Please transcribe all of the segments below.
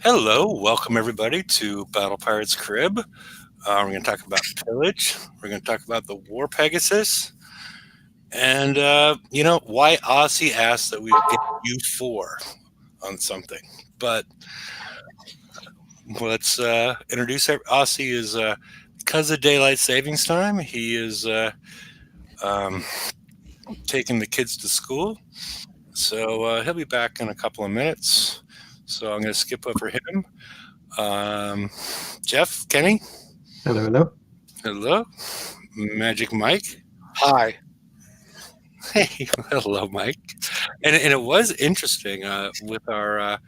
Hello, welcome everybody to Battle Pirates Crib. We're going to talk about Pillage. We're going to talk about the War Pegasus, and why Aussie asked that we get you four on something. But let's introduce Aussie. Is because of daylight savings time, he is um, taking the kids to school, so he'll be back in a couple of minutes. So I'm going to skip over him. Jeff, Kenny, Hello, hello. hello. Magic Mike. Hi. Hey, hello, Mike. And it was interesting with our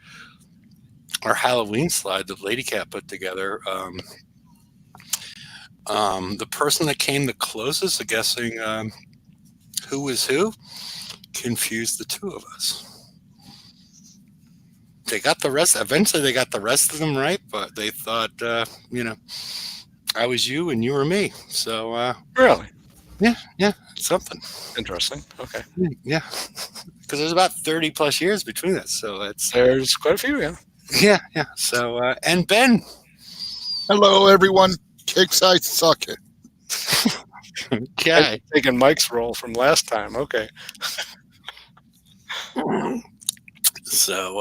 Halloween slide that Lady Cat put together. The person that came the closest to guessing who was who confused the two of us. They got the rest. Eventually, they got the rest of them right, but they thought, I was you and you were me. So, Really? yeah, something. Interesting. Okay. Yeah, because there's about 30 plus years between us. So it's There's quite a few, yeah. yeah. So and Ben. Hello, everyone. Kicks I suck it. Okay. Taking Mike's role from last time. Okay. So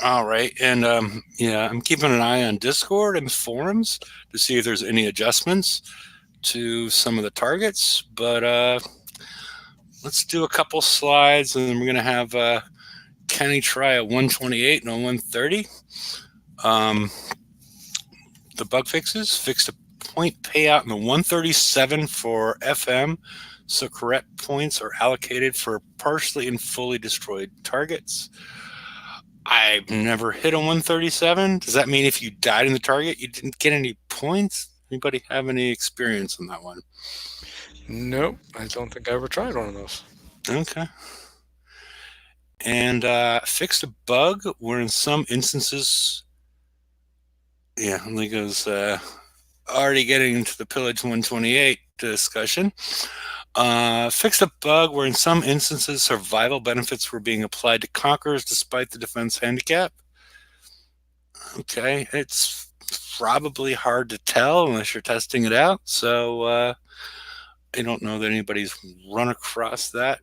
all right, and I'm keeping an eye on Discord and forums to see if there's any adjustments to some of the targets. But let's do a couple slides, and then we're gonna have Kenny try a 128 and a 130. The bug fixed a point payout in the 137 for FM, so correct points are allocated for partially and fully destroyed targets. I've never hit a 137. Does that mean if you died in the target, you didn't get any points? Anybody have any experience on that one? Nope. I don't think I ever tried one of those. Okay. And fixed a bug where in some instances, Ligo's already getting into the Pillage 128 discussion. Fixed a bug where in some instances survival benefits were being applied to conquerors despite the defense handicap. Okay, it's probably hard to tell unless you're testing it out. So I don't know that anybody's run across that.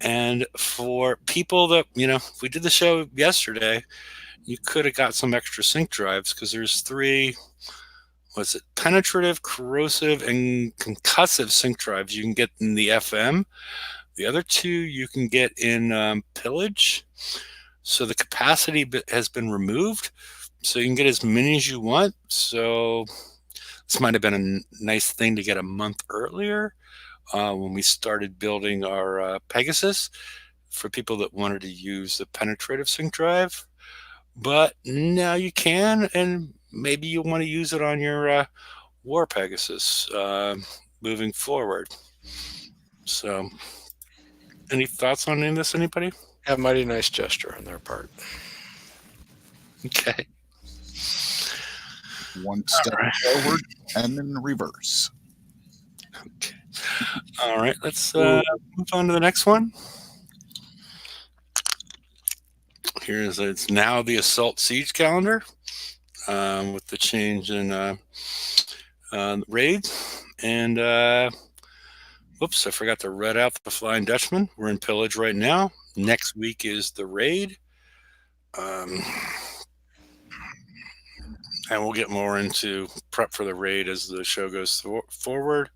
And for people that, if we did the show yesterday, you could have got some extra sync drives because there's three, penetrative, corrosive, and concussive sync drives you can get in the FM. The other two you can get in Pillage. So the capacity has been removed, so you can get as many as you want. So this might have been a nice thing to get a month earlier when we started building our Pegasus for people that wanted to use the penetrative sync drive. But now you can, and maybe you want to use it on your War Pegasus moving forward. So, any thoughts on any of this, anybody? A mighty nice gesture on their part. Okay. One step forward and then reverse. Okay. All right, let's move on to the next one. It's now the Assault Siege calendar with the change in raids. And whoops, I forgot to read out the Flying Dutchman. We're in Pillage right now. Next week is the raid. And we'll get more into prep for the raid as the show goes forward.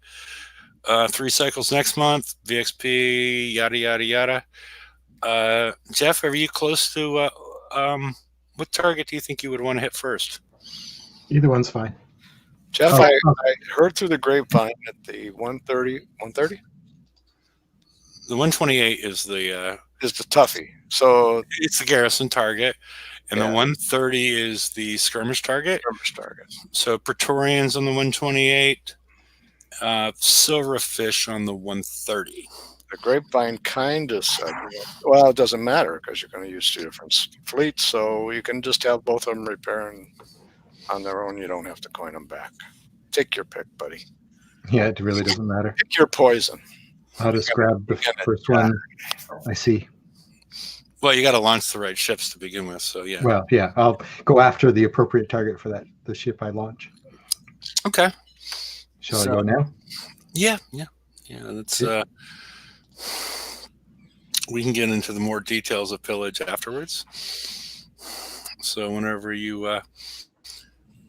3 cycles next month, VXP, yada, yada, yada. Jeff, are you close to what target do you think you would want to hit first? Either one's fine. Jeff, I heard through the grapevine that the 130, 130? The 128 is the toughie. So it's the garrison target, and the 130 is the skirmish target. So Praetorians on the 128, Silverfish on the 130. The grapevine kind of said, well, it doesn't matter because you're going to use 2 different fleets, so you can just have both of them repairing on their own. You don't have to coin them back. Take your pick, buddy. Yeah, it really doesn't matter. Pick your poison. I'll just grab the first one I see. Well, you got to launch the right ships to begin with. So yeah. Well, yeah, I'll go after the appropriate target for the ship I launch. Okay. Shall So- I go now? Yeah. That's we can get into the more details of Pillage afterwards. So whenever you,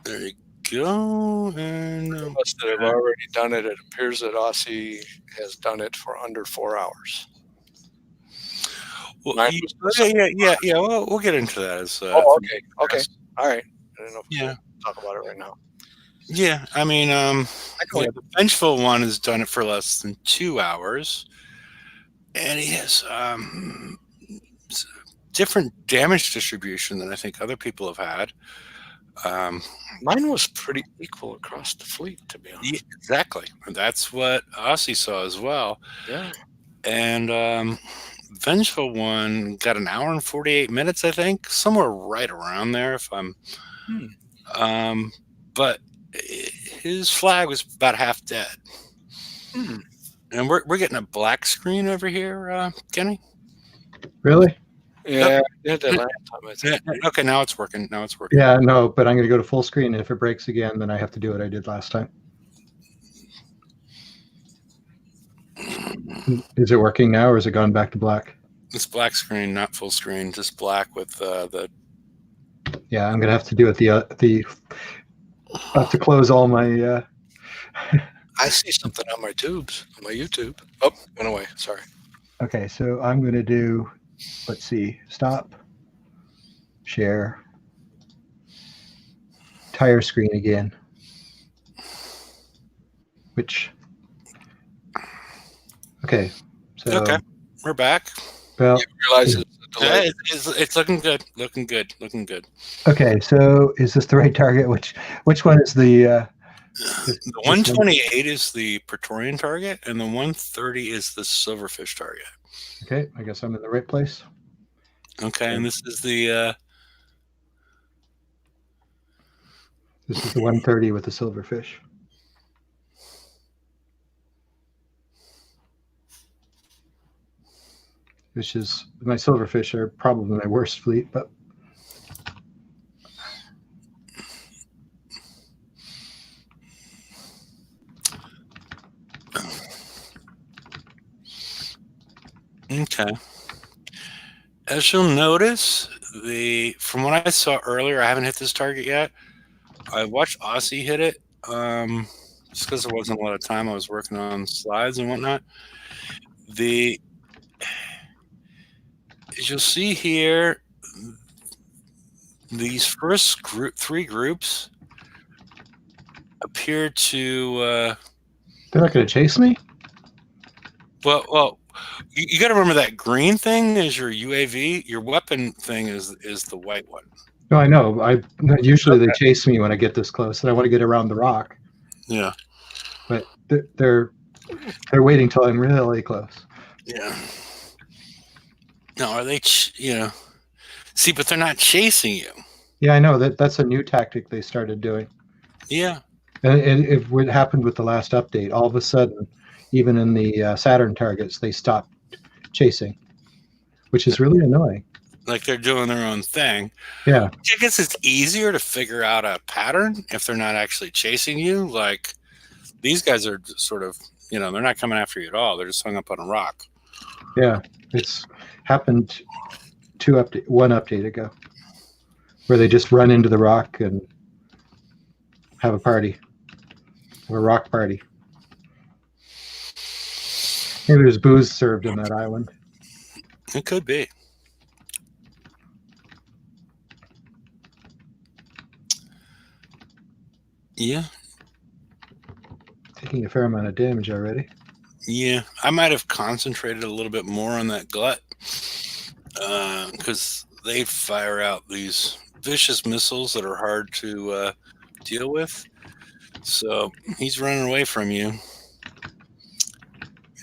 there you go, and For us that have already done it, it appears that Aussie has done it for under 4 hours. well, Mine you- was- yeah. Well, we'll get into that as. Oh, okay. All right. I don't know if we Yeah. can talk about it right now. Yeah, I mean, I can the Vengeful one has done it for less than 2 hours, and he has different damage distribution than I think other people have had. Mine was pretty equal across the fleet, to be honest. Yeah, exactly. That's what Aussie saw as well. Yeah. And Vengeful one got an hour and 48 minutes, I think, somewhere right around there. If I'm, but his flag was about half dead. And we're getting a black screen over here, Kenny. Really? Yeah, I did that last time, I think. Yeah, okay, now it's working. Yeah, no, but I'm going to go to full screen. And if it breaks again, then I have to do what I did last time. Is it working now, or has it gone back to black? It's black screen, not full screen, just black with the. Yeah, I'm going to have to do it. I have to close all my. I see something on my tubes, on my YouTube. Oh, went away. Sorry. Okay, so I'm going to do. Let's see. Stop. Share. Tire screen again. Which. Okay. So. Okay, we're back. Well. You realize it's a delay. It's looking good. Looking good. Okay, so is this the right target? Which one is the? The 128 is the Praetorian target, and the 130 is the Silverfish target. Okay, I guess I'm in the right place. Okay, and this is the. This is the 130 with the silverfish. Which is, my silverfish are probably my worst fleet, but. Okay. As you'll notice, from what I saw earlier, I haven't hit this target yet. I watched Aussie hit it, just because there wasn't a lot of time. I was working on slides and whatnot. As you'll see here, these first three groups appear to. They're not going to chase me? Well, you got to remember that green thing is your UAV. Your weapon thing is the white one. No, I know. Usually they chase me when I get this close, and I want to get around the rock. Yeah. But they're waiting till I'm really close. Yeah. No, are they? See, but they're not chasing you. Yeah, I know that's a new tactic they started doing. Yeah. And it happened with the last update. All of a sudden, even in the Saturn targets, they stopped chasing, which is really annoying. Like they're doing their own thing. Yeah. I guess it's easier to figure out a pattern if they're not actually chasing you. Like these guys are sort of, they're not coming after you at all. They're just hung up on a rock. Yeah, it's happened one update ago, where they just run into the rock and have a party, or a rock party. Maybe there's booze served on that island. It could be. Yeah. Taking a fair amount of damage already. Yeah, I might have concentrated a little bit more on that glut because they fire out these vicious missiles that are hard to deal with. So he's running away from you.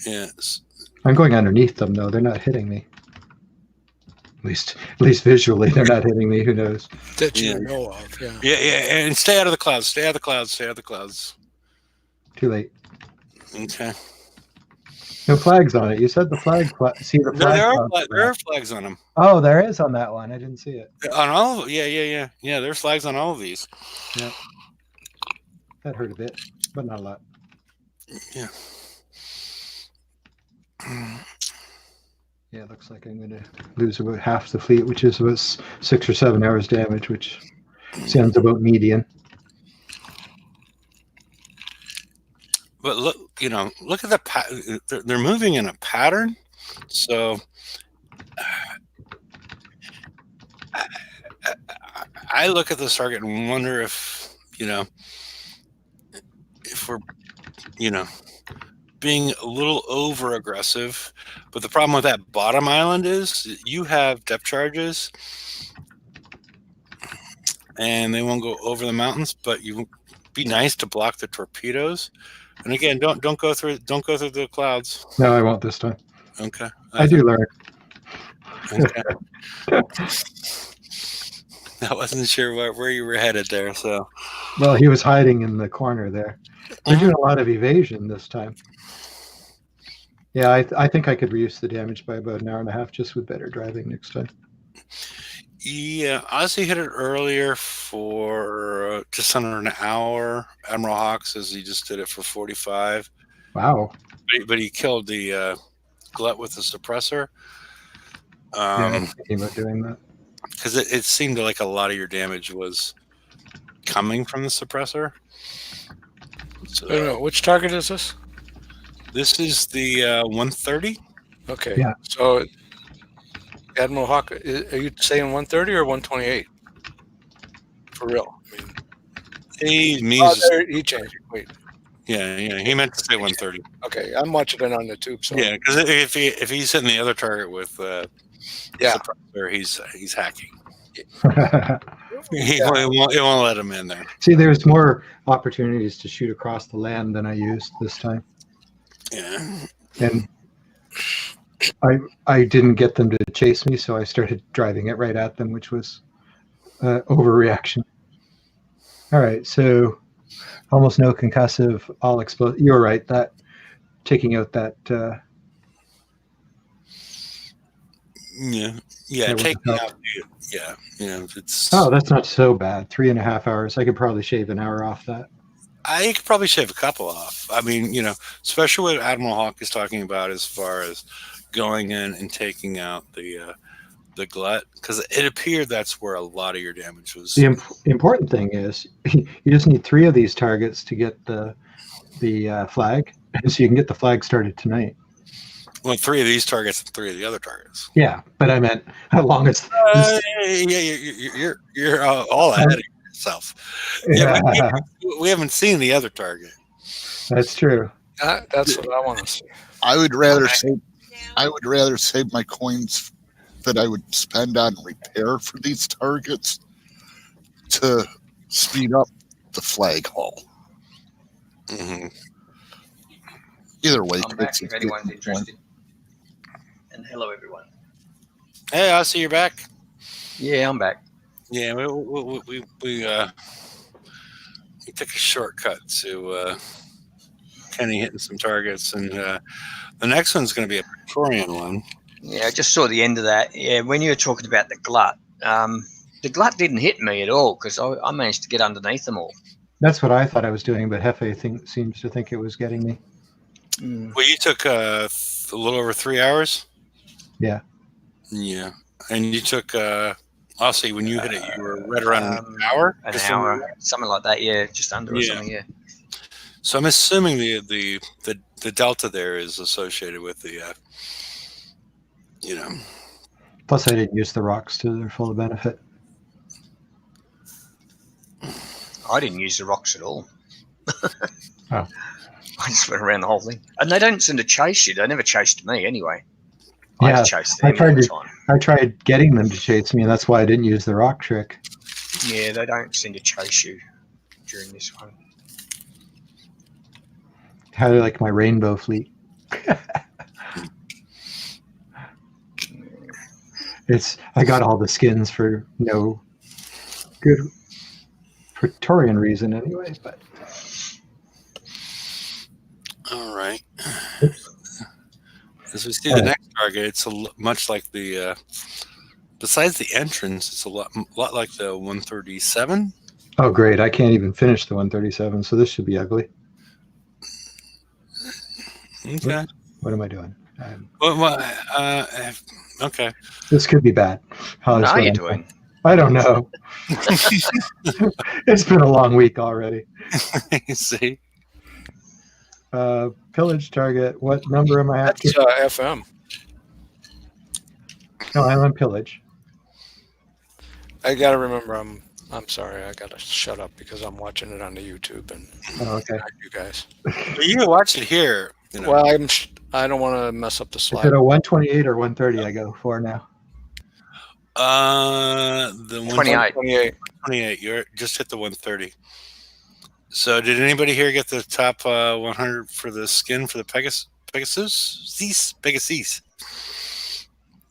Yes. I'm going underneath them though. They're not hitting me. At least visually, they're not hitting me. Who knows? That you know of, yeah. Yeah, and stay out of the clouds. Stay out of the clouds. Too late. Okay. No flags on it. You said the flag. See the No, flag. there are flags on them. Oh, there is on that one. I didn't see it. On all of yeah. There's flags on all of these. Yeah, that hurt a bit, but not a lot. Yeah. Yeah, it looks like I'm going to lose about half the fleet, which is about 6 or 7 hours damage, which sounds about median. But look at the they're moving in a pattern. So I look at this target and wonder if we're being a little over aggressive. But the problem with that bottom island is you have depth charges and they won't go over the mountains, but you be nice to block the torpedoes. And again, don't go through the clouds. No, I won't this time. Okay. I do learn. Okay. I wasn't sure where you were headed there. So, well, he was hiding in the corner there. They're doing a lot of evasion this time. Yeah, I think I could reduce the damage by about an hour and a half just with better driving next time. Yeah, Ozzy hit it earlier for just under an hour. Admiral Hawk says he just did it for 45. Wow. But he killed the glut with the suppressor. Yeah, I was thinking about doing that. Because it seemed like a lot of your damage was coming from the suppressor. So, Wait a minute, which target is this? this is the 130. Okay. Yeah. So, Admiral Hawk, are you saying 130 or 128? For real? I mean, He means he changed it. Wait. yeah. He meant to say 130. Okay, I'm watching it on the tube. So Yeah, because if he's hitting the other target with Yeah. suppressor, he's hacking. Yeah. It won't let him in there. See, there's more opportunities to shoot across the land than I used this time. Yeah. And I didn't get them to chase me, so I started driving it right at them, which was overreaction. All right, so almost no concussive, all explode. You were right, that taking out that Yeah, that taking would out it's. Oh, that's not so bad. 3.5 hours. I could probably shave an hour off that. I could probably shave a couple off. I mean, especially what Admiral Hawk is talking about as far as going in and taking out the glut, because it appeared that's where a lot of your damage was. The important thing is you just need 3 of these targets to get the flag, so you can get the flag started tonight. Well, 3 of these targets and 3 of the other targets. Yeah, but I meant how long it's. You're all ahead of yourself. Yeah, we haven't seen the other target. That's true. That's what I want to see. I would rather save my coins that I would spend on repair for these targets to speed up the flag haul. Mm-hmm. Either way, I'm back if anyone's interested. And hello, everyone. Hey, I see you're back. Yeah, I'm back. Yeah, we took a shortcut to Kenny hitting some targets, and the next one's going to be a Praetorian one. Yeah, I just saw the end of that. Yeah, when you were talking about the glut didn't hit me at all because I managed to get underneath them all. That's what I thought I was doing, but Hefe seems to think it was getting me. Well, you took a little over 3 hours. Yeah. Yeah, and you took. I'll see. When you hit it, you were right around an hour. An hour, something like that. Yeah, just under or something. Yeah. So I'm assuming the delta there is associated with the. Plus, I didn't use the rocks to their full benefit. I didn't use the rocks at all. Oh. I just went around the whole thing, and they don't seem to chase you. They never chased me anyway. Yeah, I chased them all the time. I tried getting them to chase me, and that's why I didn't use the rock trick. Yeah, they don't seem to chase you during this one. How do you like my rainbow fleet? I got all the skins for no good Praetorian reason anyway, but all right. As we see the next target, it's much like the. Besides the entrance, it's a lot like the 137. Oh, great! I can't even finish the 137, so this should be ugly. Okay. What am I doing? Okay. This could be bad. What are you doing? I don't know. It's been a long week already. See. Pillage target. What number am I at? That's FM. No, I'm on pillage. I gotta remember. I'm sorry. I gotta shut up because I'm watching it on the YouTube and Okay. you guys. You can watch it here. You know. Well, I don't want to mess up the Is slide. it a 128 or 130 I go for now? The 28. 128. You just hit the 130. So, did anybody here get the top 100 for the skin for the Pegasus? Pegasus.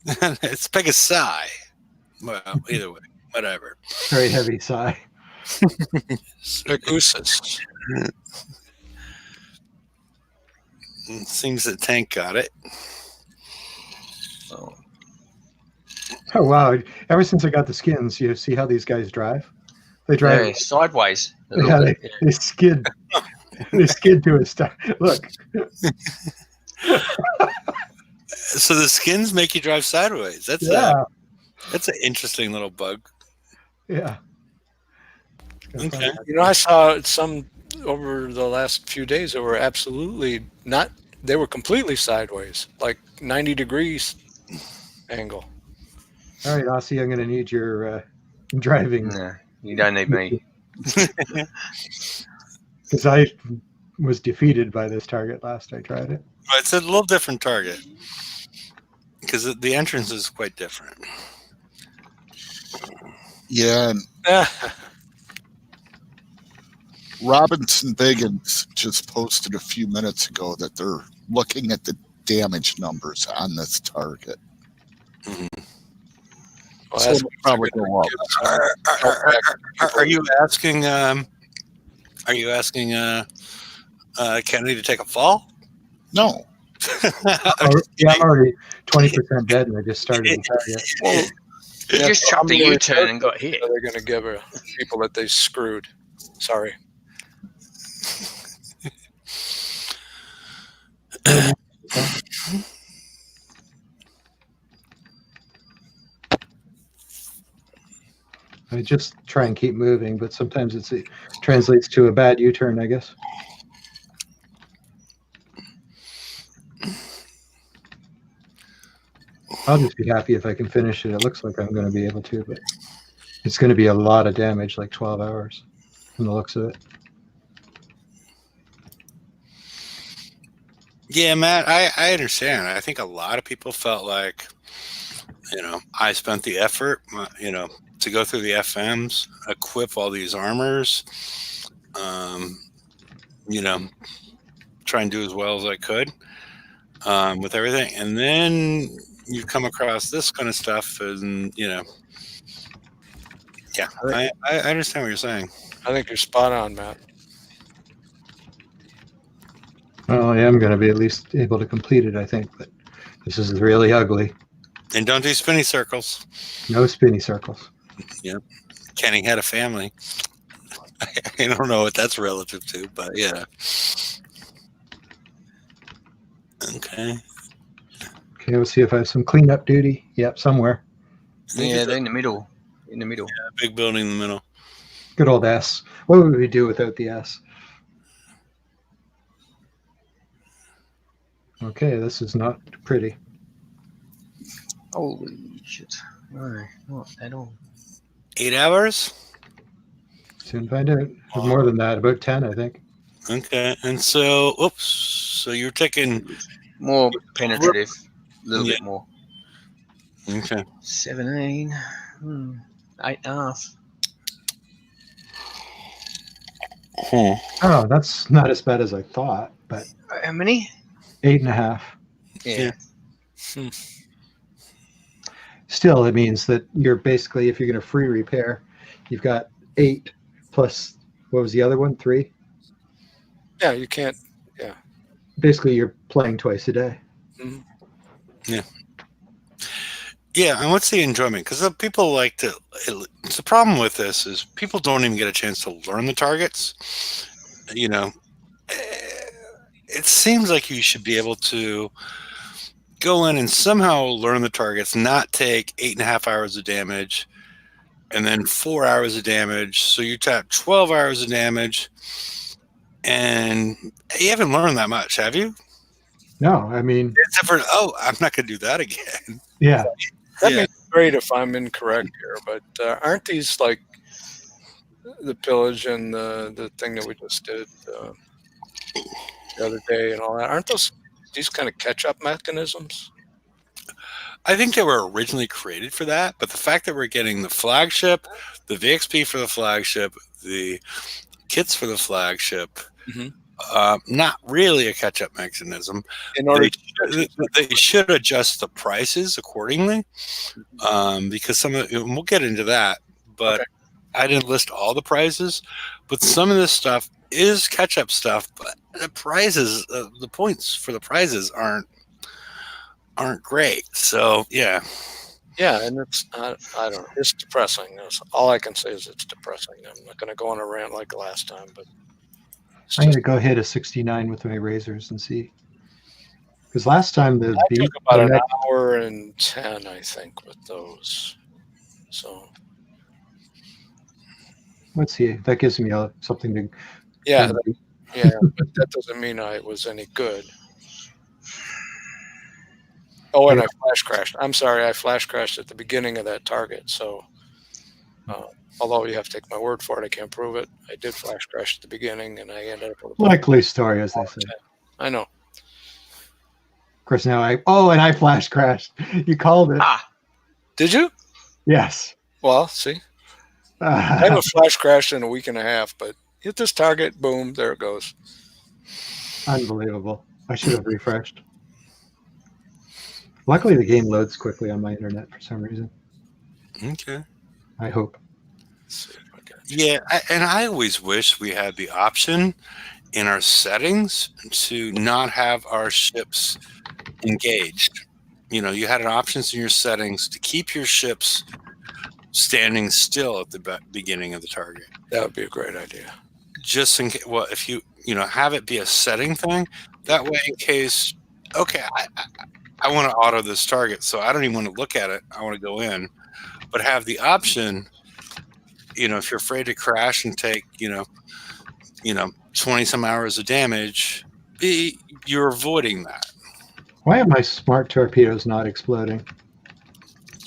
It's Pegasi. Well, either way, whatever. Very heavy sigh. Pegasus. It seems that Tank got it. Oh. Oh wow! Ever since I got the skins, you see how these guys drive? They drive. Yeah, sideways. a Yeah, little they, bit, they skid. They skid to a stop. Look. So the skins make you drive sideways. That's that's an interesting little bug. Yeah. Okay. You know, I saw some over the last few days that were absolutely not. They were completely sideways, like 90 degrees angle. All right, Aussie, I'm going to need your driving No, you don't need me. because I was defeated by this target last I tried it. But it's a little different target because the entrance is quite different. Yeah, and Robinson Biggins just posted a few minutes ago that they're looking at the damage numbers on this target. Mm-hmm. Well, So that's it'll probably go up. Are you asking? Are you asking Kennedy to take a fall? No. Yeah, I'm already 20% dead, and I just started the target. Well, you Yeah, just so chopped a I'm really U-turn and got hit. they're going to give people that they screwed. Sorry. I just try and keep moving, but sometimes it translates to a bad U-turn, I guess. I'll just be happy if I can finish it. It looks like I'm going to be able to, but it's going to be a lot of damage, like 12 hours from the looks of it. Yeah, Matt, I understand. I think a lot of people felt like, I spent the effort, to go through the FMs, equip all these armors, try and do as well as I could with everything. And then you come across this kind of stuff and, yeah, I understand what you're saying. I think you're spot on, Matt. Well, I am going to be at least able to complete it, I think, but this is really ugly. And don't do spinny circles. No spinny circles. Kenny had a family. I don't know what that's relative to, but yeah. Okay. Okay, we'll see if I have some cleanup duty. Yep, somewhere. Yeah, they're in the middle. In the middle. Yeah, big building in the middle. Good old S. What would we do without the S? Okay, this is not pretty. Holy shit. No, not at all. 8 hours? Soon find out. More than that, about 10, I think. Okay. And so, so you're taking... More penetrative. A little Yeah. bit more. Okay. 17. 8.5. Oh, that's not as bad as I thought, but How many? 8.5. Yeah. Still, it means that you're basically, if you're going to free repair, you've got 8 plus, what was the other one? 3? Yeah, you can't. Basically, you're playing twice a day. Mhm. Yeah, and what's the enjoyment? Because people like to. It's the problem with this is people don't even get a chance to learn the targets. You know, it seems like you should be able to go in and somehow learn the targets, not take 8.5 hours of damage, and then 4 hours of damage. So you tap 12 hours of damage, and you haven't learned that much, have you? No, I mean, Except for I'm not going to do that again. yeah. That Yeah. may be great if I'm incorrect here, but aren't these like the pillage and the thing that we just did the other day and all that? Aren't these kind of catch up mechanisms? I think they were originally created for that, but the fact that we're getting the flagship, the VXP for the flagship, the kits for the flagship, Mhm. not really a catch-up mechanism. In order They should adjust the prices accordingly, because some of and we'll get into that. But Okay. I didn't list all the prices, but some of this stuff is catch-up stuff. But the prizes, the points for the prizes aren't great. So yeah. Yeah, and it's I don't know. It's depressing. That's all I can say is it's depressing. I'm not going to go on a rant like last time, but it's I'm just, going to go hit a 69 with my razors and see. Because last time the I beat, took about the an next, hour and 10, I think, with those. So let's see, that gives me something to. yeah, to beat. yeah, but that doesn't mean I was any good. Oh, and I flash crashed. I'm sorry, I flash crashed at the beginning of that target. So, although you have to take my word for it, I can't prove it. I did flash crash at the beginning, and I ended up with a Likely story, as they say. I know. Of course, now and I flash crashed. You called it. Ah, Did you? Yes. Well, see, I haven't flash crashed in a week and a half, but hit this target, boom, there it goes. Unbelievable. I should have refreshed. Luckily, the game loads quickly on my internet for some reason. Okay. I hope. Let's see if I can. Yeah, and I always wish we had the option in our settings to not have our ships engaged. You had an options in your settings to keep your ships standing still at the beginning of the target. That would be a great idea. Just in case, well, if you have it be a setting thing, that way in case, okay, I want to auto this target, so I don't even want to look at it. I want to go in, but have the option. If you're afraid to crash and take 20 some hours of damage, you're avoiding that. Why are my smart torpedoes not exploding?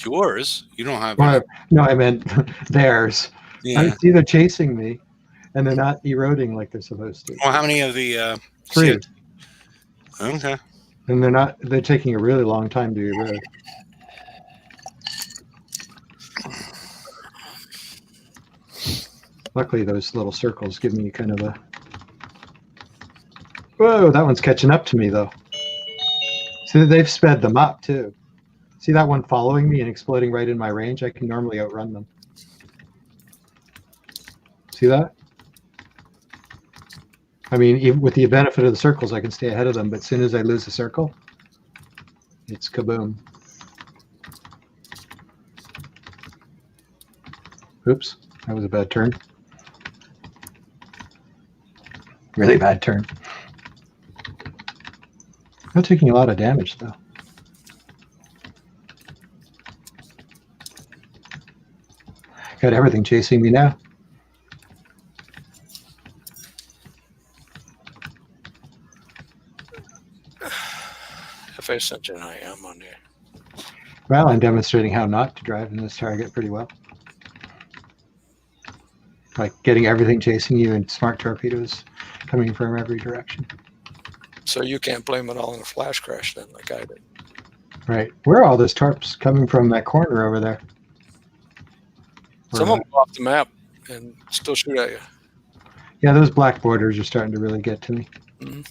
Yours, you don't have. Well, no, I meant theirs. Yeah. It's either chasing me, and they're not eroding like they're supposed to. Well, how many of the? 3. Okay. And they're taking a really long time to erode. Luckily, those little circles give me kind of a. Whoa, that one's catching up to me, though. See, they've sped them up, too. See that one following me and exploding right in my range? I can normally outrun them. See that? I mean, even with the benefit of the circles, I can stay ahead of them, but as soon as I lose a circle, it's kaboom. Oops, that was a bad turn. Really bad turn. Not taking a lot of damage, though. Got everything chasing me now. FA Engine I am on there. Well, I'm demonstrating how not to drive in this target pretty well. Like getting everything chasing you and smart torpedoes coming from every direction. So you can't blame it all on a flash crash then, like I did. Right. Where are all those tarps coming from that corner over there? Some of them go off the map and still shoot at you. Yeah, those black borders are starting to really get to me. Mhm.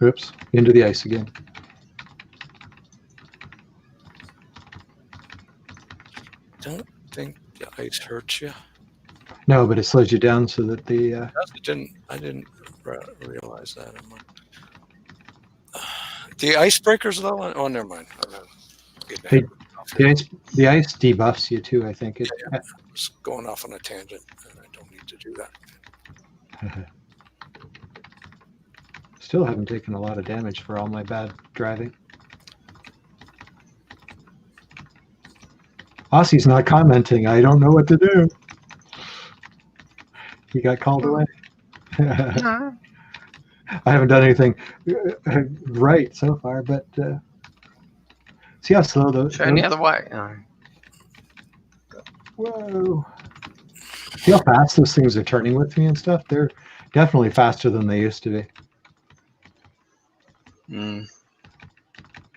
Oops, into the ice again. Don't think the ice hurts you. No, but it slows you down so that the I didn't realize that. The icebreakers, though? Oh, never mind. Hey, the ice debuffs you too, I think. It's going off on a tangent, and I don't need to do that. Still haven't taken a lot of damage for all my bad driving. Aussie's not commenting. I don't know what to do. He got called away. I haven't done anything right so far, but see how slow those. Turn the other way. Oh. Whoa! See how fast those things are turning with me and stuff. They're definitely faster than they used to be.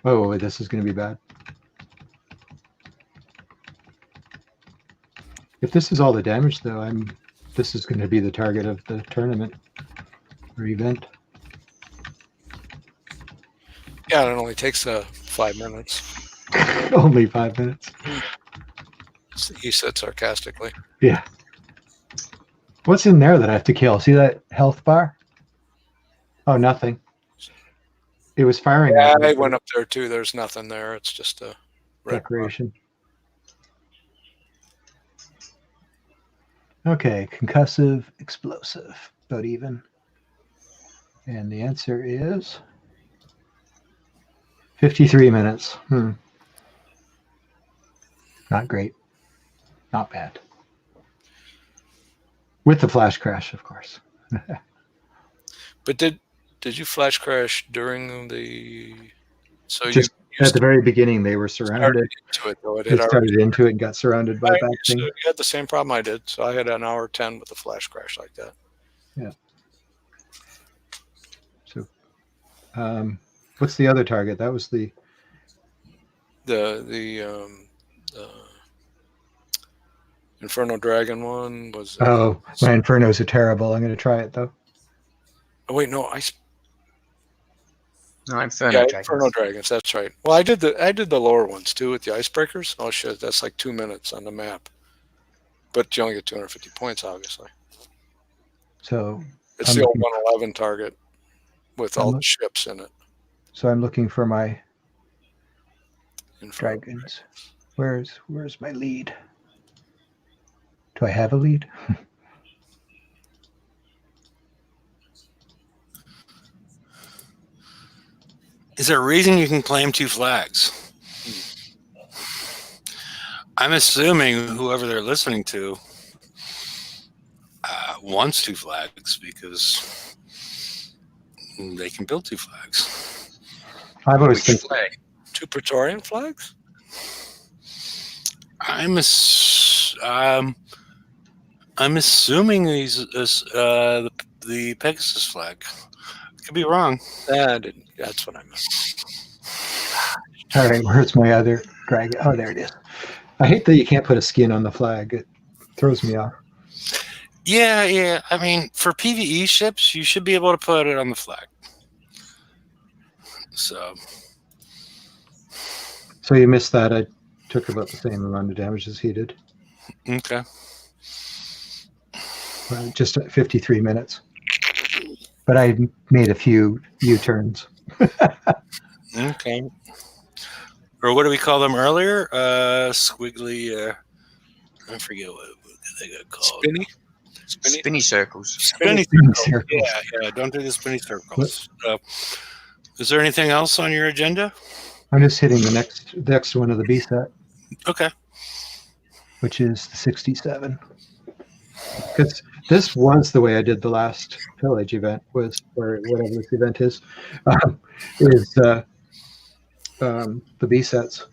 Oh, this is going to be bad. If this is all the damage, though, this is going to be the target of the tournament or event. Yeah, it only takes 5 minutes. Only 5 minutes. He said sarcastically. Yeah. What's in there that I have to kill? See that health bar? Oh, nothing. It was firing. Yeah, I went up there too. There's nothing there. It's just a decoration. Okay, concussive, explosive, about even. And the answer is 53 minutes. Not great. Not bad. With the flash crash, of course. But did you flash crash during the? So just at the very beginning, they were surrounded. Into it, though. They started into it and got surrounded by that thing. You had the same problem I did. So I had an hour 10 with a flash crash like that. Yeah. So, what's the other target? That was the Inferno Dragon one was. Oh, my Infernos are terrible. I'm going to try it though. Oh wait, no, Inferno Dragons. Inferno Dragons. That's right. Well, I did the lower ones too with the icebreakers. Oh shit, that's like 2 minutes on the map. But you only get 250 points, obviously. So it's the old 111 target with all the ships in it. So I'm looking for my dragons. Where's my lead? Do I have a lead? Is there a reason you can claim 2 flags? I'm assuming whoever they're listening to wants 2 flags because they can build 2 flags. I've always think 2 Praetorian flags. I'm assuming he's the Pegasus flag. Could be wrong. That's what I meant. All right, where's my other dragon? Oh, there it is. I hate that you can't put a skin on the flag. It throws me off. Yeah. I mean, for PvE ships, you should be able to put it on the flag. So you missed that. I took about the same amount of damage as he did. Okay. Just 53 minutes. But I made a few U-turns. Okay. Or what do we call them earlier? Squiggly. I forget what they got called. Spinny circles. Spinny circles. Yeah. Don't do the spinny circles. Is there anything else on your agenda? I'm just hitting the next one of the B set. Okay. Which is the 67. Because this was the way I did the last Pillage event, or whatever this event is the B sets.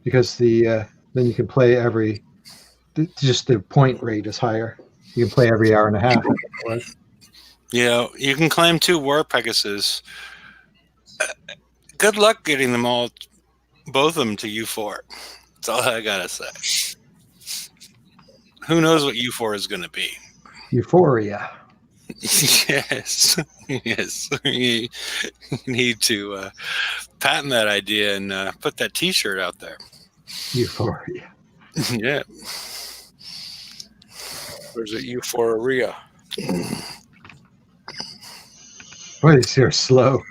Because then you can play just the point rate is higher. You can play every hour and a half. Yeah, you can claim 2 War Pegasus. Good luck getting them all. Both of them to U4. That's all I gotta say. Who knows what U4 is going to be? Euphoria. Yes. You need to patent that idea and put that T-shirt out there. Euphoria. Yeah. Or is it Euphoria? Boy, these here are slow.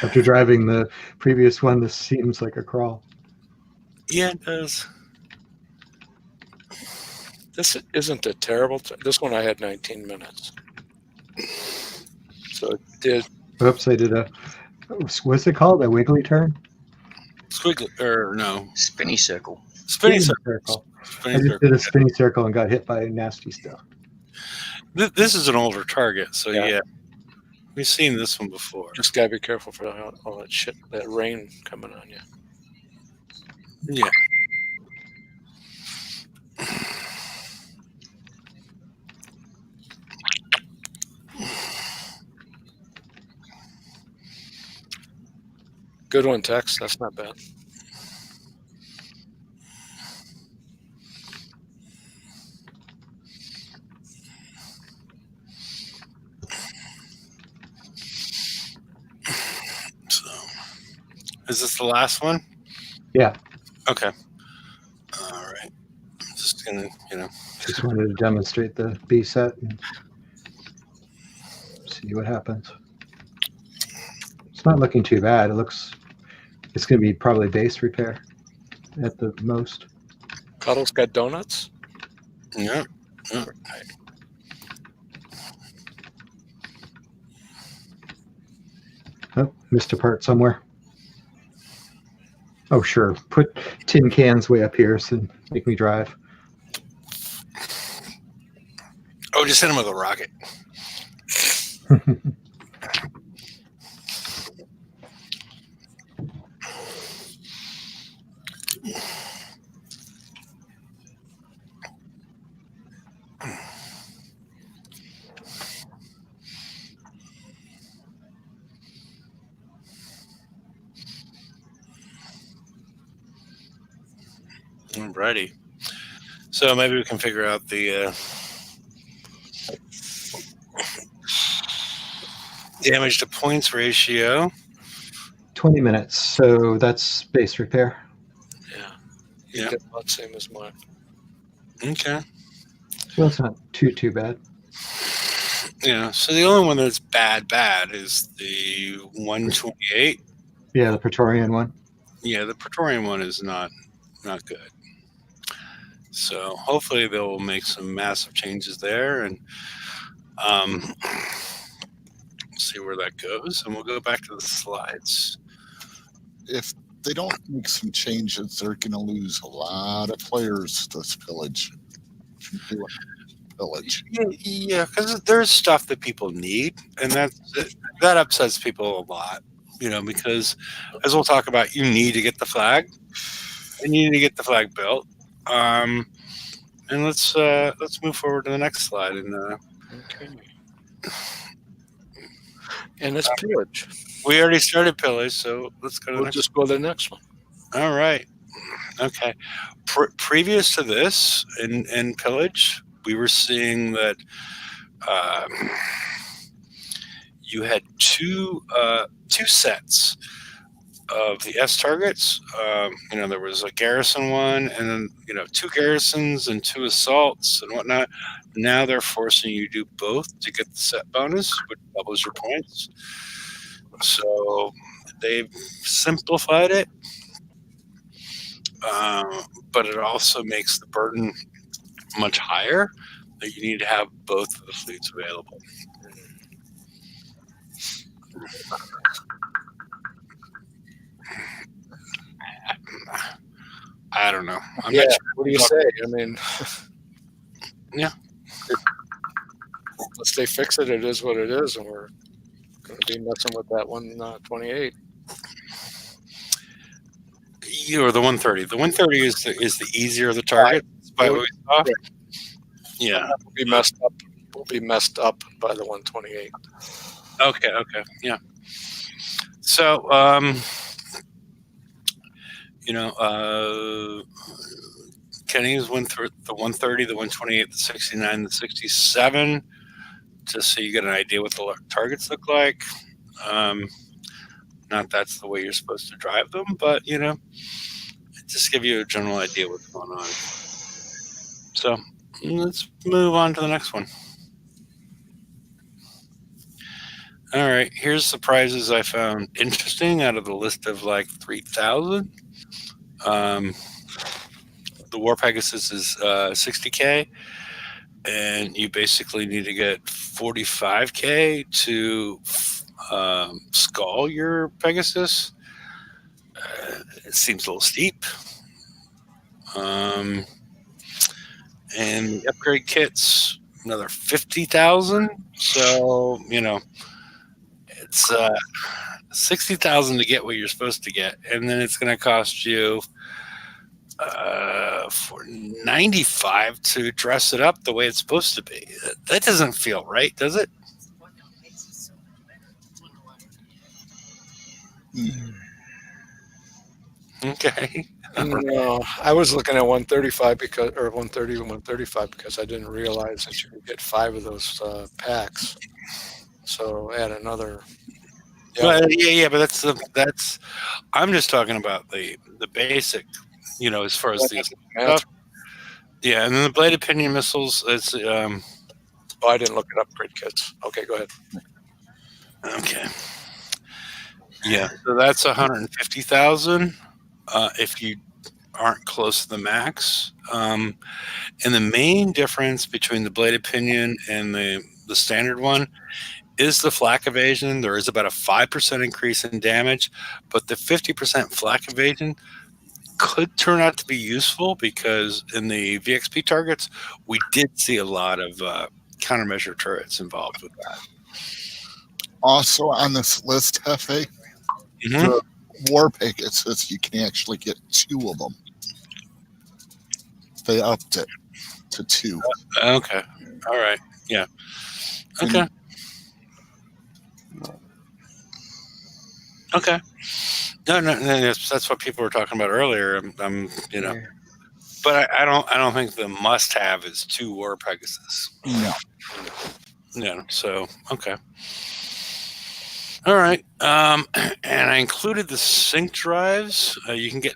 After driving the previous one, this seems like a crawl. Yeah, it does. This isn't a terrible. This one I had 19 minutes. So it did. Oops, I did a. What's it called? A wiggly turn? Squiggly, or no, Spinny circle. spinning circle. I Spinning just circle. did a spinny circle and got hit by nasty stuff. This is an older target, so Yeah. yeah, we've seen this one before. Just gotta be careful for all that shit, that rain coming on you. Yeah. Good one, Tex. That's not bad. So, is this the last one? Yeah. Okay. All right. I'm just gonna, Just wanted to demonstrate the B set and see what happens. It's not looking too bad. It's going to be probably base repair at the most. Cuddle's got donuts. Yeah. Oh, missed a part somewhere. Oh, sure. Put tin cans way up here and make me drive. Oh, just hit him with a rocket. Alrighty. So maybe we can figure out the damage to points ratio. 20 minutes. So that's base repair. Yeah. Yeah. You get about same as mine. Okay. Well, it's not too bad. Yeah. So the only one that's bad is the 128. Yeah, the Praetorian one. Yeah, the Praetorian one is not good. So hopefully they'll make some massive changes there and see where that goes. And we'll go back to the slides. If they don't make some changes, they're going to lose a lot of players this Pillage. Pillage. Yeah, because there's stuff that people need, and that upsets people a lot. Because as we'll talk about, you need to get the flag, and you need to get the flag built. And let's move forward to the next slide. And Okay. And it's Pillage. we already started Pillage, so let's go to the We'll next. just go to the next one. All right. Okay. Previous to this, in Pillage, we were seeing that you had two sets of the S targets. There was a garrison one, and then two garrisons and two assaults and whatnot. Now they're forcing you to do both to get the set bonus, which doubles your points. So they've simplified it, but it also makes the burden much higher. That you need to have both of the fleets available. I don't know. I'm not sure. What do you say? I mean, Yeah. Once they fix it, it is what it is, and we're going to be messing with that 128. Or the 130. The 130 is the easier of the target. By what we saw. Yeah. We'll be messed up. We'll be messed up by the 128. Okay. Yeah. So, Kenny's went through the 130, the 128, the 69, the 67, just so you get an idea what the targets look like. Not that's the way you're supposed to drive them, but just give you a general idea what's going on. So, Let's move on to the next one. All right, here's the prizes I found interesting out of the list of like 3,000. Um, the War Pegasus is 60K, and you basically need to get 45K to skull your Pegasus. It seems a little steep. And the upgrade kits, another 50,000. So, it's 60,000 to get what you're supposed to get. And then it's going to cost you for 95 to dress it up the way it's supposed to be. That doesn't feel right, does it? Okay. No, I was looking at 135 or 130 and 135 because I didn't realize that you could get 5 of those packs. So add another. Yeah. But that's. I'm just talking about the basic, as far as the stuff. Yeah, and then the bladed pinion missiles. It's Oh, I didn't look at upgrade kits. Okay, go ahead. okay. Yeah, so that's 150,000 if you aren't close to the max. And the main difference between the bladed pinion and the standard one is the flak evasion. There is about a 5% increase in damage, but the 50% flak evasion could turn out to be useful because in the VXP targets, we did see a lot of countermeasure turrets involved with that. Also on this list, Hefe, the War Pegasus, you can actually get 2 of them. They upped it to 2. Okay. All right. Yeah. Okay. Okay. No, that's what people were talking about earlier. But I don't think the must-have is 2 War Pegasus. No. Yeah. So okay. All right. And I included the sync drives. You can get,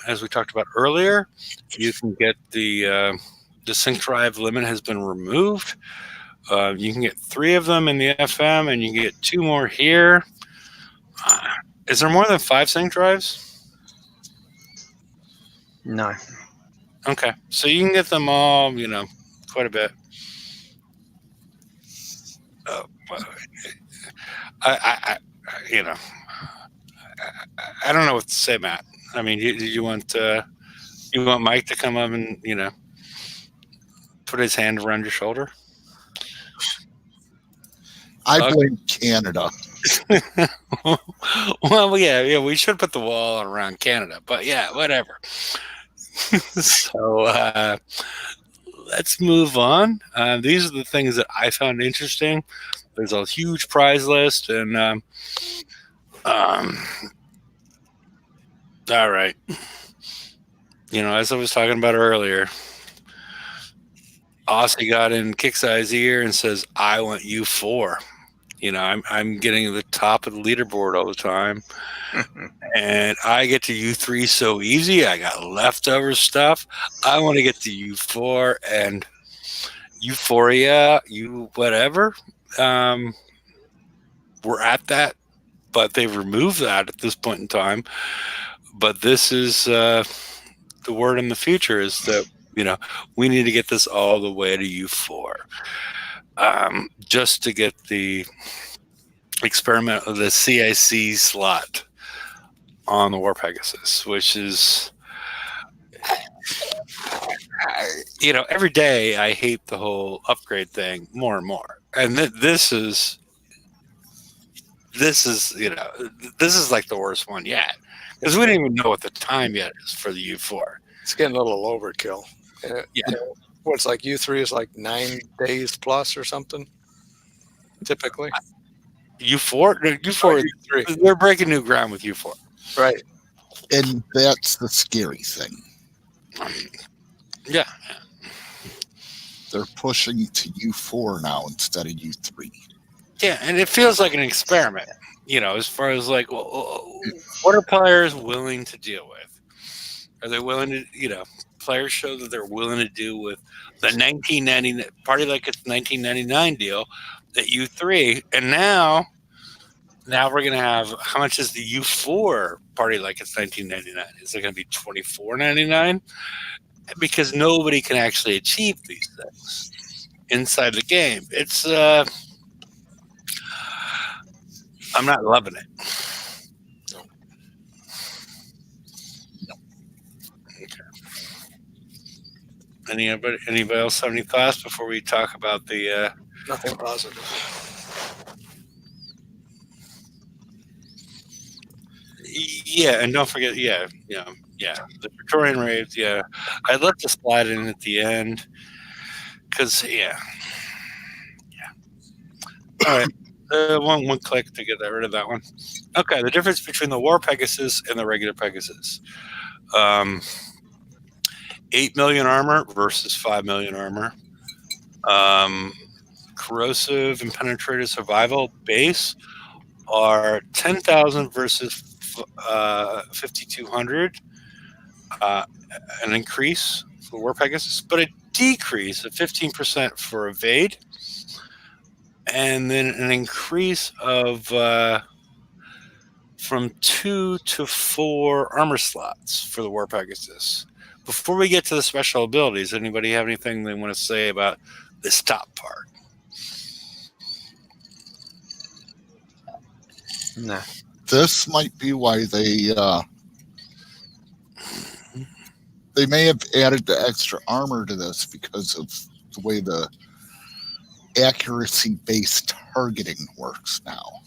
as we talked about earlier, you can get the sync drive limit has been removed. You can get 3 of them in the FM, and you can get 2 more here. Is there more than 5 sync drives? No. Okay, so you can get them all, quite a bit. I don't know what to say, Matt. I mean, you want Mike to come up and put his hand around your shoulder? I blame Canada. Well, yeah, we should put the wall around Canada, but yeah, whatever. So let's move on. These are the things that I found interesting. There's a huge prize list, and all right. As I was talking about earlier, Aussie got in Kicksai's ear and says, "I want you 4." I'm getting to the top of the leaderboard all the time, and I get to U3 so easy. I got leftover stuff. I want to get to U4 and Euphoria, whatever. We're at that, but they've removed that at this point in time. But this is the word in the future is that we need to get this all the way to U4, just to get the experiment of the CIC slot on the War Pegasus, which is, every day I hate the whole upgrade thing more and more. And this is like the worst one yet, because we don't even know what the time yet is for the U4. It's getting a little overkill. Yeah. What's like U3 is like 9 days plus or something, typically. U4, U3. They're breaking new ground with U4. Right. And that's the scary thing. Yeah. They're pushing to U4 now instead of U3. Yeah, and it feels like an experiment, as far as like, well, what are players willing to deal with? Are they willing to, players show that they're willing to do with the 1990 party like it's 1999 deal at U3, and now we're going to have, how much is the U4 party like it's 1999? Is it going to be $24.99? Because nobody can actually achieve these things inside the game. It's I'm not loving it. Anybody else have any thoughts before we talk about the Nothing positive. yeah, and don't forget, the Victorian raids. Yeah, I'd love to slide in at the end because all right, one click to get rid of that one. Okay, the difference between the War Pegasus and the regular Pegasus. 8 million armor versus 5 million armor. Corrosive and penetrative survival base are 10,000 versus 5,200. An increase for War Pegasus, but a decrease of 15% for evade, and then an increase of from 2 to 4 armor slots for the War Pegasus. Before we get to the special abilities, anybody have anything they want to say about this top part? No. This might be why they may have added the extra armor to this because of the way the accuracy-based targeting works now.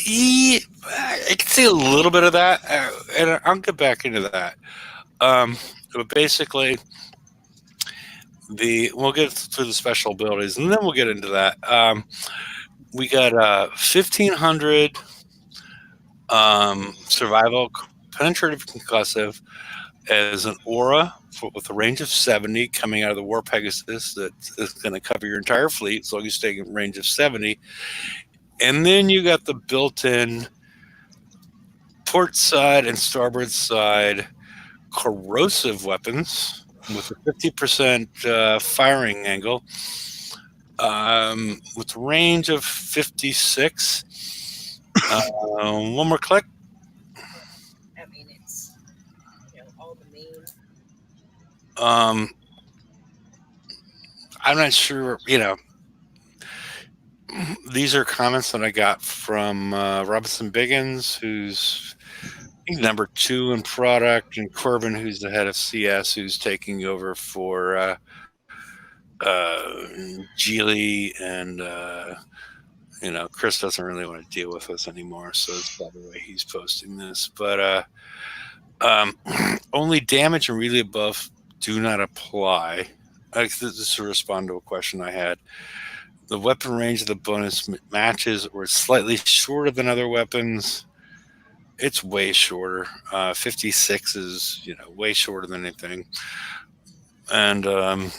Yeah, I can see a little bit of that, and I'll get back into that. But basically, we'll get through the special abilities, and then we'll get into that. We got 1,500 survival, penetrative, concussive as an aura with a range of 70 coming out of the War Pegasus that is going to cover your entire fleet as long as you stay in range of 70. And then you got the built-in port side and starboard side corrosive weapons with a 50% firing angle with range of 56. One more click. I mean, it's all the main. I'm not sure. These are comments that I got from Robinson Biggins, who's number 2 in product, and Corbin, who's the head of CS, who's taking over for Geely, and Chris doesn't really want to deal with us anymore, so it's probably why he's posting this. But only damage and really buff do not apply. This is to respond to a question I had. The weapon range of the bonus matches or slightly shorter than other weapons. It's way shorter. 56 is way shorter than anything. And the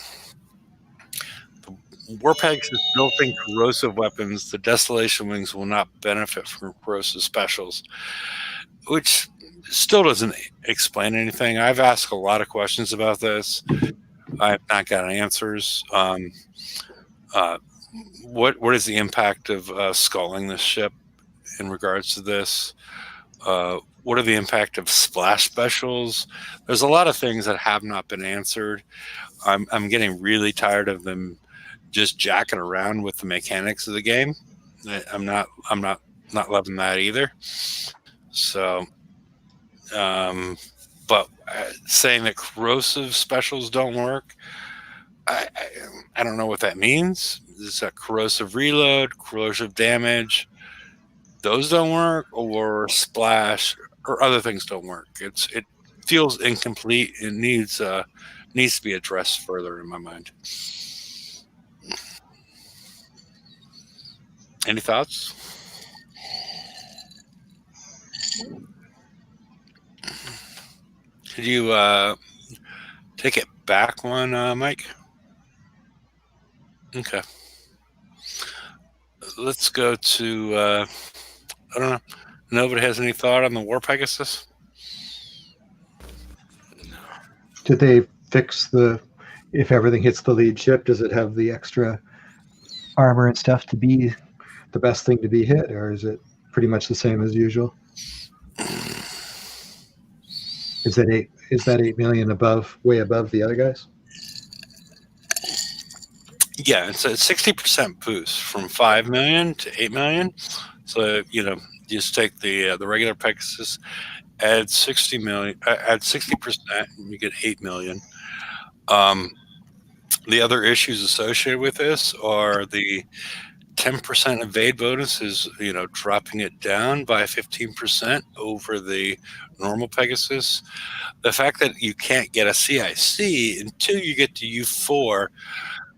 War Pegasus built-in corrosive weapons. The Desolation Wings will not benefit from corrosive specials, which still doesn't explain anything. I've asked a lot of questions about this. I've not got answers. What is the impact of sculling this ship in regards to this? What are the impact of splash specials? There's a lot of things that have not been answered. I'm getting really tired of them just jacking around with the mechanics of the game. I'm not loving that either. So, but saying that corrosive specials don't work, I don't know what that means. Is that corrosive reload, corrosive damage? Those don't work, or splash, or other things don't work. It feels incomplete. It needs to be addressed further in my mind. Any thoughts? Could you take it back one, Mike? Okay. Let's go to, I don't know. Nobody has any thought on the War Pegasus? Did they fix the? If everything hits the lead ship, does it have the extra armor and stuff to be the best thing to be hit, or is it pretty much the same as usual? Is that 8 million above, way above the other guys? Yeah, it's a 60% boost from 5 million to 8 million. So you just take the regular Pegasus, add 60%, and you get 8 million. The other issues associated with this are the 10% evade bonus is dropping it down by 15% over the normal Pegasus. The fact that you can't get a CIC until you get to U4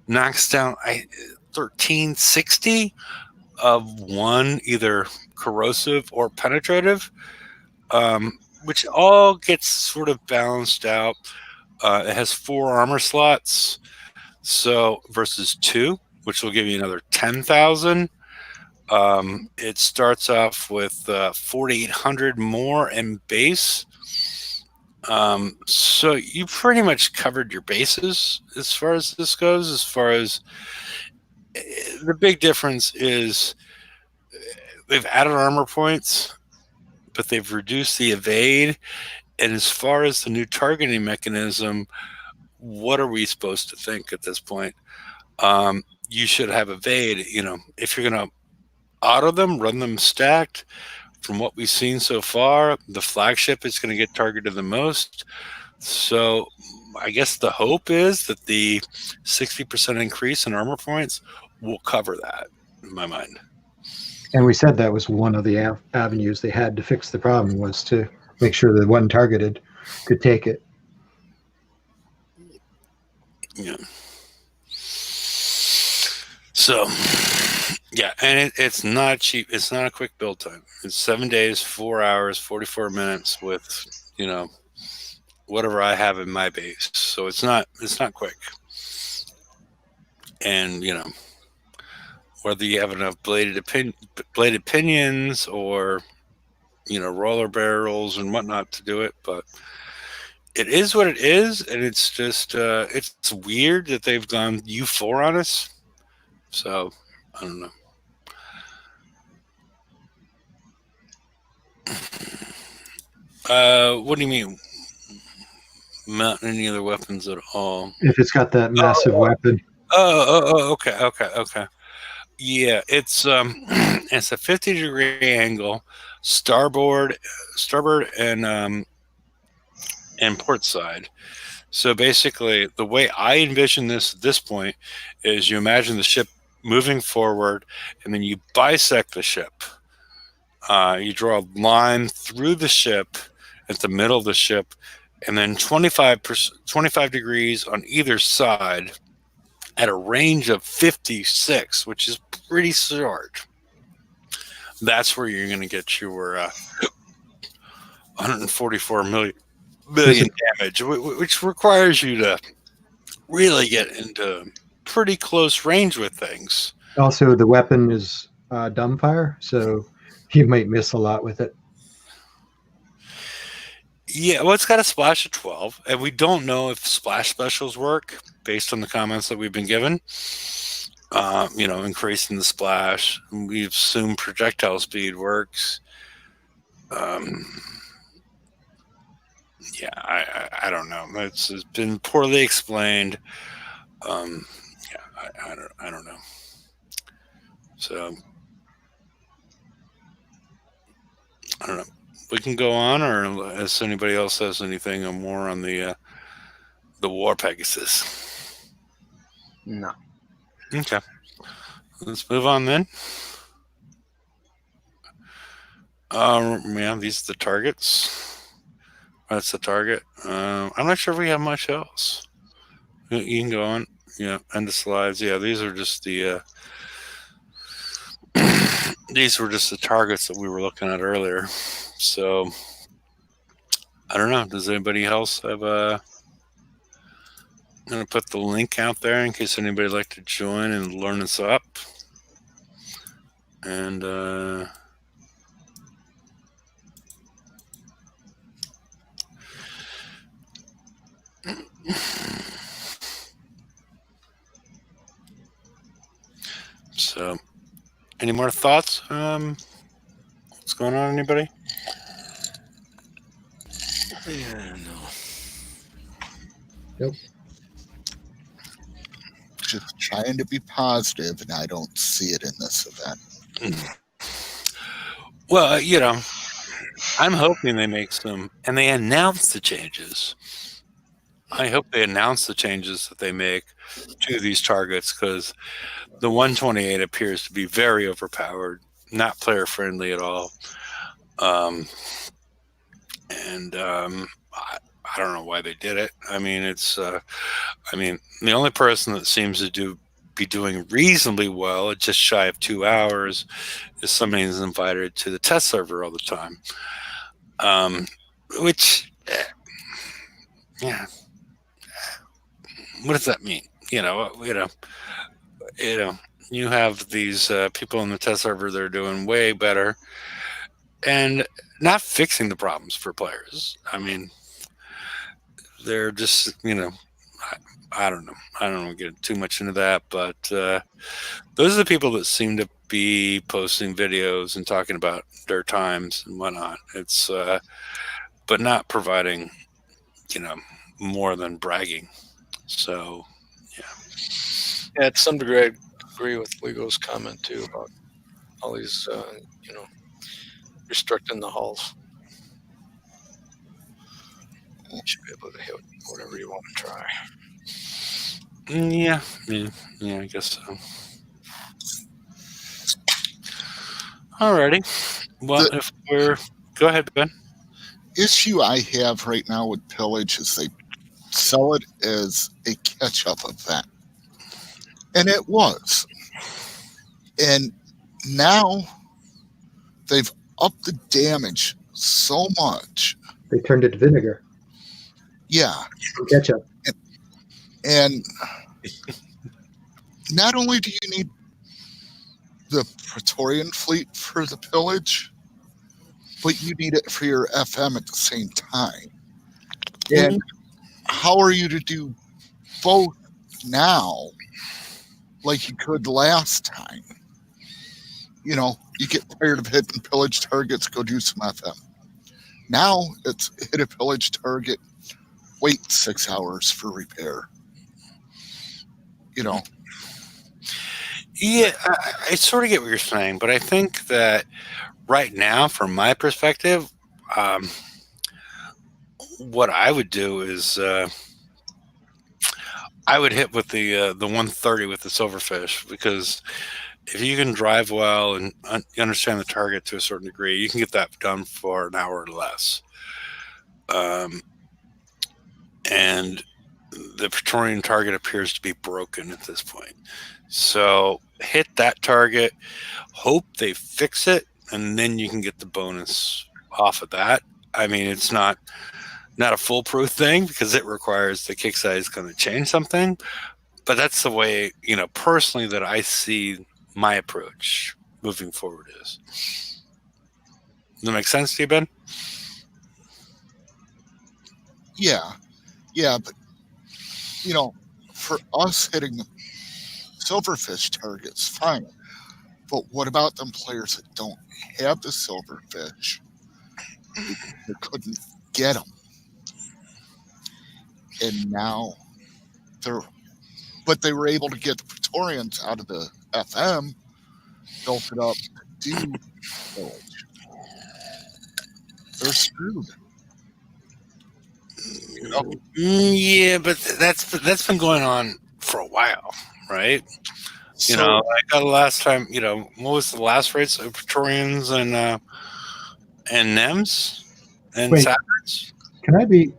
knocks down 1360 of one, either corrosive or penetrative, which all gets sort of balanced out. It has 4 armor slots, so versus 2, which will give you another 10,000. It starts off with 4,800 more in base. So you pretty much covered your bases as far as this goes. As far as the big difference is they've added armor points, but they've reduced the evade. And as far as the new targeting mechanism, what are we supposed to think at this point? You should have evade. If you're going to auto them, run them stacked. From what we've seen so far, the flagship is going to get targeted the most. So I guess the hope is that the 60% increase in armor points will cover that, in my mind. And we said that was one of the avenues they had to fix the problem, was to make sure that one targeted could take it. Yeah. So, yeah, and it's not cheap. It's not a quick build time. It's 7 days, 4 hours, 44 minutes with, whatever I have in my base. So it's not quick. And, whether you have enough bladed pinions or, roller barrels and whatnot to do it, but it is what it is, and it's just it's weird that they've gone U4 on us. So I don't know. What do you mean? Not any other weapons at all? If it's got that massive weapon. Okay. Yeah, it's it's a 50-degree angle, starboard, and port side. So basically, the way I envision this at this point is you imagine the ship moving forward, and then you bisect the ship. You draw a line through the ship at the middle of the ship, and then 25 degrees on either side at a range of 56, which is pretty short. That's where you're going to get your 144 million damage, which requires you to really get into pretty close range with things. Also, the weapon is dumbfire, so you might miss a lot with it. Yeah, well, it's got a splash of 12, and we don't know if splash specials work based on the comments that we've been given. Increasing the splash. We assume projectile speed works. Yeah, I don't know. It's been poorly explained. I don't know. So I don't know. We can go on, or unless anybody else has anything more on the War Pegasus. No. Okay. Let's move on then. Yeah, these are the targets. That's the target. I'm not sure if we have much else. You can go on. Yeah, end of slides. Yeah, these are just the these were just the targets that we were looking at earlier. So I don't know. Does anybody else have I'm gonna put the link out there in case anybody would like to join and learn this up. And So, any more thoughts? What's going on, anybody? Yeah, no. Nope. Just trying to be positive, and I don't see it in this event. Well, I'm hoping they make some, and they announce the changes. I hope they announce the changes that they make to these targets, because the 128 appears to be very overpowered, not player friendly at all. I don't know why they did it. I mean, the only person that seems to be doing reasonably well at just shy of 2 hours is somebody who's invited to the test server all the time. Which, yeah, what does that mean? You have these people in the test server that are doing way better and not fixing the problems for players. I mean, they're just, I don't know. I don't want to get too much into that, but those are the people that seem to be posting videos and talking about their times and whatnot. It's, but not providing, more than bragging. So, Yeah, to some degree, I agree with Lego's comment too about all these, restricting the hulls. You should be able to hit whatever you want to try. Yeah, I guess so. Alrighty. Well, go ahead, Ben. Issue I have right now with Pillage is they sell it as a catch-up event. And it was. And now they've upped the damage so much. They turned it to vinegar. Yeah. Ketchup. And not only do you need the Praetorian fleet for the Pillage, but you need it for your FM at the same time. And how are you to do both now like you could last time? You get tired of hitting Pillage targets, go do some FM. Now it's hit a Pillage target, wait 6 hours for repair. Yeah, I sort of get what you're saying, but I think that right now, from my perspective, what I would do is I would hit with the 130 with the silverfish, because if you can drive well and understand the target to a certain degree, you can get that done for an hour or less. And the Praetorian target appears to be broken at this point. So hit that target, hope they fix it, and then you can get the bonus off of that. I mean, it's not a foolproof thing, because it requires the kick size going to change something. But that's the way, personally, that I see my approach moving forward is. Does that make sense to you, Ben? Yeah, but for us hitting the silverfish targets, fine. But what about them players that don't have the silverfish? They couldn't get them, and now but they were able to get the Praetorians out of the FM, built it up to do Pillage. They're screwed. Yeah, but that's been going on for a while, right? So, the last time, what was the last race of Praetorians and NEMs and Wait. Saturns? Can I be?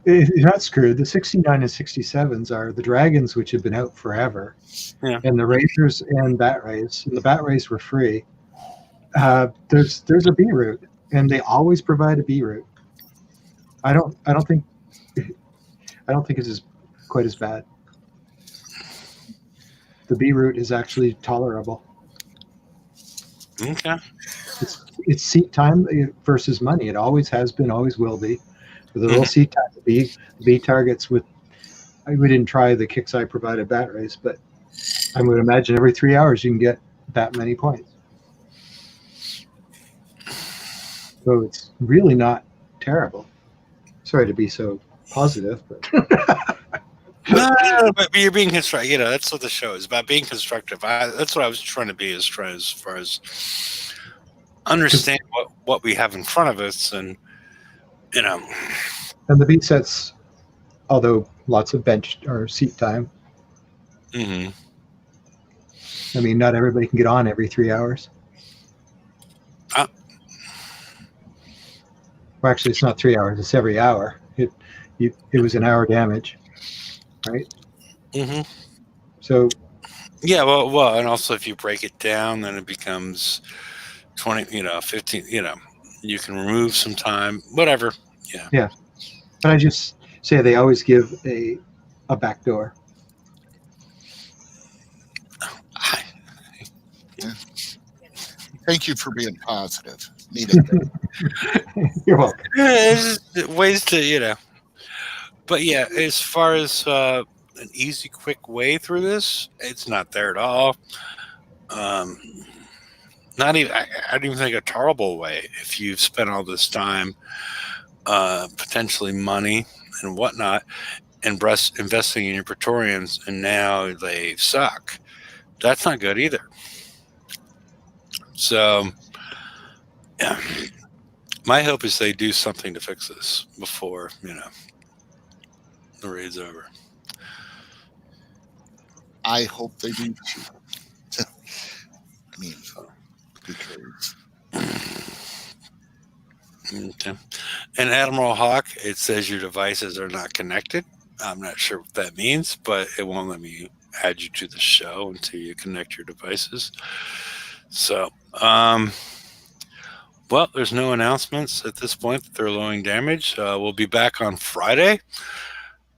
You're not screwed. The 69 and 67s are the dragons, which have been out forever, and the razors and bat rays. And the bat rays were free. There's a B route, and they always provide a B route. I don't think it's quite as bad. The B route is actually tolerable. Okay. It's seat time versus money. It always has been, always will be. The little seat time, the B targets with we didn't try the Kixeye provided batteries, but I would imagine every 3 hours you can get that many points. So it's really not terrible. Sorry to be so positive, but No, but you're being constructive. That's what the show is about, being constructive. That's what I was trying to be, as far as understand what we have in front of us, and and the beat sets, although lots of bench or seat time. mhm. I mean, not everybody can get on every 3 hours. Well, actually, it's not 3 hours; it's every hour. It was an hour damage, right? Mhm. So Yeah, well, and also if you break it down, then it becomes 20, 15, you can remove some time, whatever. Yeah. but I just say they always give a back door. Thank you for being positive. Needed that. You're welcome. There's just ways to. But yeah, as far as an easy, quick way through this, it's not there at all. Not even, I don't even think a terrible way if you've spent all this time, potentially money and whatnot, and investing in your Praetorians, and now they suck. That's not good either. So, yeah, my hope is they do something to fix this before the raid's over. I hope they do too. I mean, because Okay. And Admiral Hawk, it says your devices are not connected. I'm not sure what that means, but it won't let me add you to the show until you connect your devices. So, well, there's no announcements at this point that they're lowering damage. We'll be back on Friday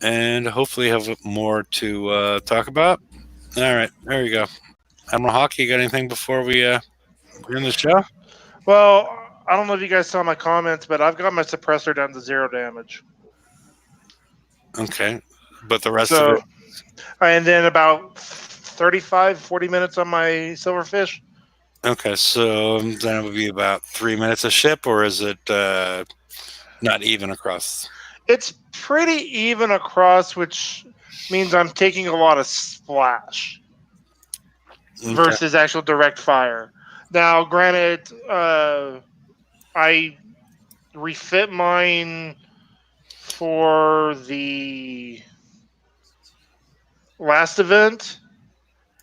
and hopefully have more to talk about. All right, there you go. Admiral Hawk, you got anything before we end the show? Well, I don't know if you guys saw my comments, but I've got my suppressor down to 0 damage. Okay, but the rest So, of it. and then about 40 minutes on my silverfish. Okay, so then it would be about 3 minutes a ship, or is it not even across? It's pretty even across, which means I'm taking a lot of splash Okay. versus actual direct fire. Now, granted, I refit mine for the last event,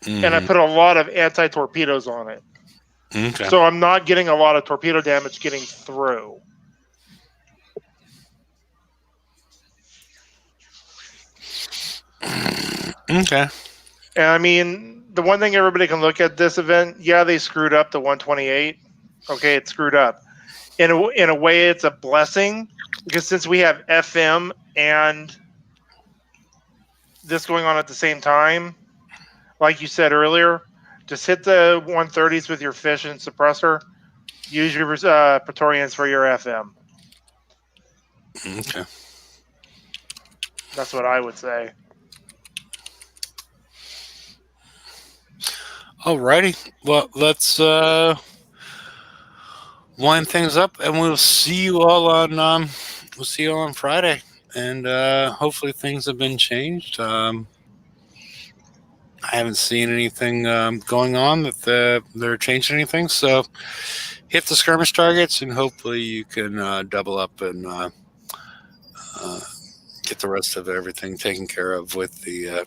and I Mhm. put a lot of anti-torpedoes on it. Okay. So I'm not getting a lot of torpedo damage getting through. Okay. And I mean, the one thing everybody can look at this event, yeah, they screwed up the 128. Okay, it screwed up. In a way, it's a blessing because since we have FM and this going on at the same time, like you said earlier, just hit the 130s with your fish and suppressor. Use your Praetorians for your FM. Okay. That's what I would say. Alrighty. Well, let's wind things up, and we'll see you all on Friday. And hopefully things have been changed. I haven't seen anything going on that they're changing anything. So hit the skirmish targets, and hopefully you can double up and get the rest of everything taken care of with the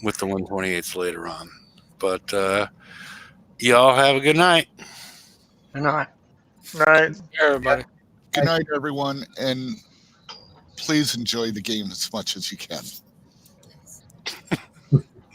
128s later on. But y'all have a good night. Good night. All right. Everybody. good night, everyone, and please enjoy the game as much as you can.